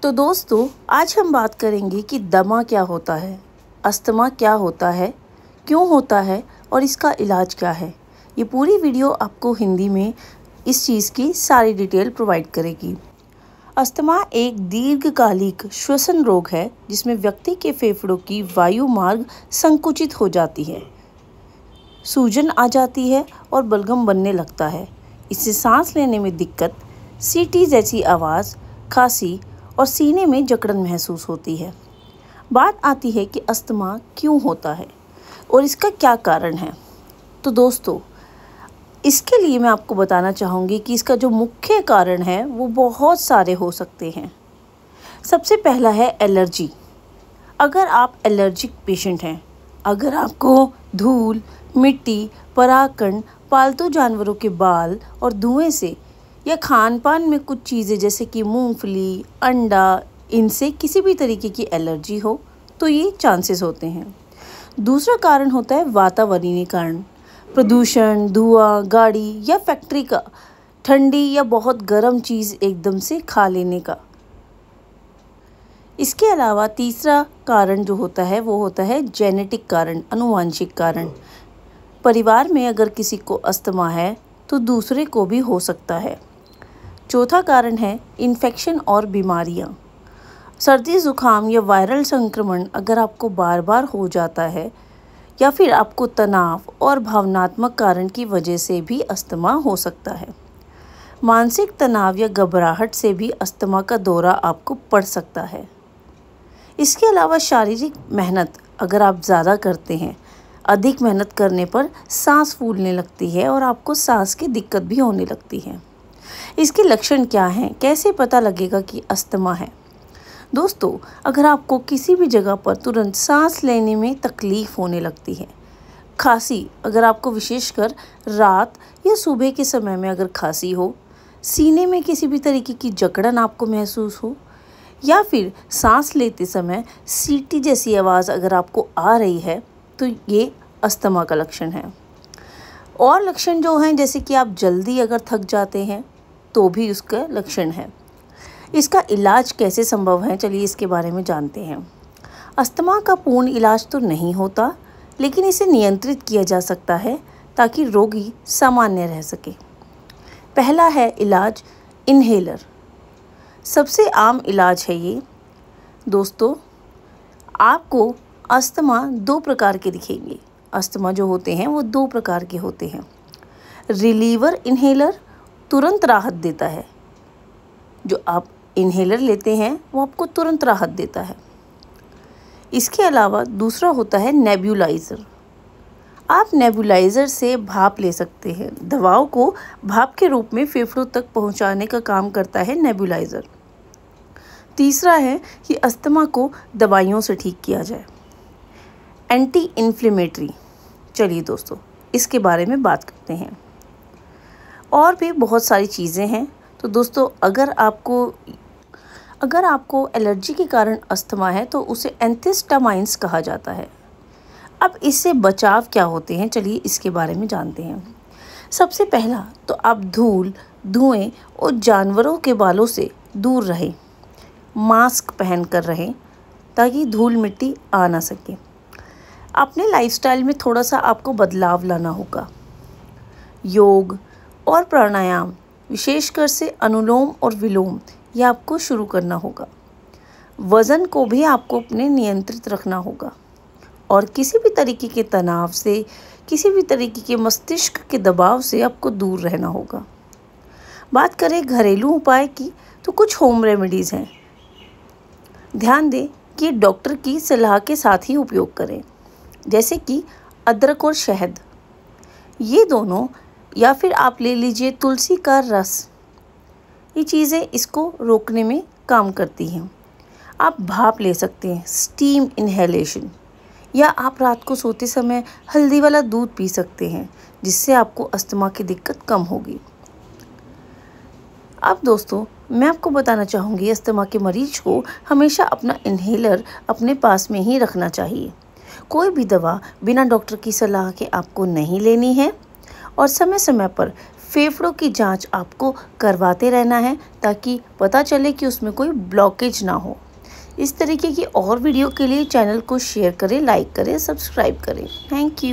तो दोस्तों, आज हम बात करेंगे कि दमा क्या होता है, अस्थमा क्या होता है, क्यों होता है और इसका इलाज क्या है। ये पूरी वीडियो आपको हिंदी में इस चीज़ की सारी डिटेल प्रोवाइड करेगी। अस्थमा एक दीर्घकालिक श्वसन रोग है जिसमें व्यक्ति के फेफड़ों की वायु मार्ग संकुचित हो जाती है, सूजन आ जाती है और बलगम बनने लगता है। इससे सांस लेने में दिक्कत, सीटी जैसी आवाज़, खांसी और सीने में जकड़न महसूस होती है। बात आती है कि अस्थमा क्यों होता है और इसका क्या कारण है। तो दोस्तों, इसके लिए मैं आपको बताना चाहूँगी कि इसका जो मुख्य कारण है वो बहुत सारे हो सकते हैं। सबसे पहला है एलर्जी। अगर आप एलर्जिक पेशेंट हैं, अगर आपको धूल, मिट्टी, परागकण, पालतू जानवरों के बाल और धुएं से या खान पान में कुछ चीज़ें जैसे कि मूंगफली, अंडा, इनसे किसी भी तरीके की एलर्जी हो तो ये चांसेस होते हैं। दूसरा कारण होता है वातावरणीय कारण, प्रदूषण, धुआं, गाड़ी या फैक्ट्री का ठंडी या बहुत गर्म चीज़ एकदम से खा लेने का। इसके अलावा तीसरा कारण जो होता है वो होता है जेनेटिक कारण, आनुवांशिक कारण। परिवार में अगर किसी को अस्थमा है तो दूसरे को भी हो सकता है। चौथा कारण है इन्फेक्शन और बीमारियां। सर्दी, जुकाम या वायरल संक्रमण अगर आपको बार बार हो जाता है या फिर आपको तनाव और भावनात्मक कारण की वजह से भी अस्थमा हो सकता है। मानसिक तनाव या घबराहट से भी अस्थमा का दौरा आपको पड़ सकता है। इसके अलावा शारीरिक मेहनत अगर आप ज़्यादा करते हैं, अधिक मेहनत करने पर सांस फूलने लगती है और आपको सांस की दिक्कत भी होने लगती है। इसके लक्षण क्या हैं, कैसे पता लगेगा कि अस्थमा है। दोस्तों, अगर आपको किसी भी जगह पर तुरंत सांस लेने में तकलीफ़ होने लगती है, खांसी, अगर आपको विशेषकर रात या सुबह के समय में अगर खांसी हो, सीने में किसी भी तरीके की जकड़न आपको महसूस हो या फिर सांस लेते समय सीटी जैसी आवाज़ अगर आपको आ रही है तो ये अस्थमा का लक्षण है। और लक्षण जो हैं जैसे कि आप जल्दी अगर थक जाते हैं तो भी उसका लक्षण है। इसका इलाज कैसे संभव है, चलिए इसके बारे में जानते हैं। अस्थमा का पूर्ण इलाज तो नहीं होता, लेकिन इसे नियंत्रित किया जा सकता है ताकि रोगी सामान्य रह सके। पहला है इलाज, इन्हेलर। सबसे आम इलाज है ये। दोस्तों, आपको अस्थमा दो प्रकार के दिखेंगे। अस्थमा जो होते हैं वो दो प्रकार के होते हैं। रिलीवर इन्हेलर तुरंत राहत देता है, जो आप इन्हेलर लेते हैं वो आपको तुरंत राहत देता है। इसके अलावा दूसरा होता है नेबुलाइज़र। आप नेबुलाइज़र से भाप ले सकते हैं। दवाओं को भाप के रूप में फेफड़ों तक पहुंचाने का काम करता है नेबुलाइज़र। तीसरा है कि अस्थमा को दवाइयों से ठीक किया जाए, एंटी इन्फ्लेमेटरी। चलिए दोस्तों, इसके बारे में बात करते हैं। और भी बहुत सारी चीज़ें हैं। तो दोस्तों, अगर आपको एलर्जी के कारण अस्थमा है तो उसे एंथिस्टामाइन्स कहा जाता है। अब इससे बचाव क्या होते हैं, चलिए इसके बारे में जानते हैं। सबसे पहला तो आप धूल, धुएं और जानवरों के बालों से दूर रहें। मास्क पहन कर रहें ताकि धूल मिट्टी आ ना सके। अपने लाइफस्टाइल में थोड़ा सा आपको बदलाव लाना होगा। योग और प्राणायाम, विशेषकर से अनुलोम और विलोम, ये आपको शुरू करना होगा। वज़न को भी आपको अपने नियंत्रित रखना होगा और किसी भी तरीके के तनाव से, किसी भी तरीके के मस्तिष्क के दबाव से आपको दूर रहना होगा। बात करें घरेलू उपाय की तो कुछ होम रेमेडीज़ हैं। ध्यान दें कि डॉक्टर की सलाह के साथ ही उपयोग करें, जैसे कि अदरक और शहद, ये दोनों, या फिर आप ले लीजिए तुलसी का रस। ये चीज़ें इसको रोकने में काम करती हैं। आप भाप ले सकते हैं, स्टीम इन्हेलेशन, या आप रात को सोते समय हल्दी वाला दूध पी सकते हैं, जिससे आपको अस्थमा की दिक्कत कम होगी। अब दोस्तों, मैं आपको बताना चाहूँगी अस्थमा के मरीज को हमेशा अपना इन्हेलर अपने पास में ही रखना चाहिए। कोई भी दवा बिना डॉक्टर की सलाह के आपको नहीं लेनी है और समय समय पर फेफड़ों की जांच आपको करवाते रहना है ताकि पता चले कि उसमें कोई ब्लॉकेज ना हो। इस तरीके की और वीडियो के लिए चैनल को शेयर करें, लाइक करें, सब्सक्राइब करें। Thank you.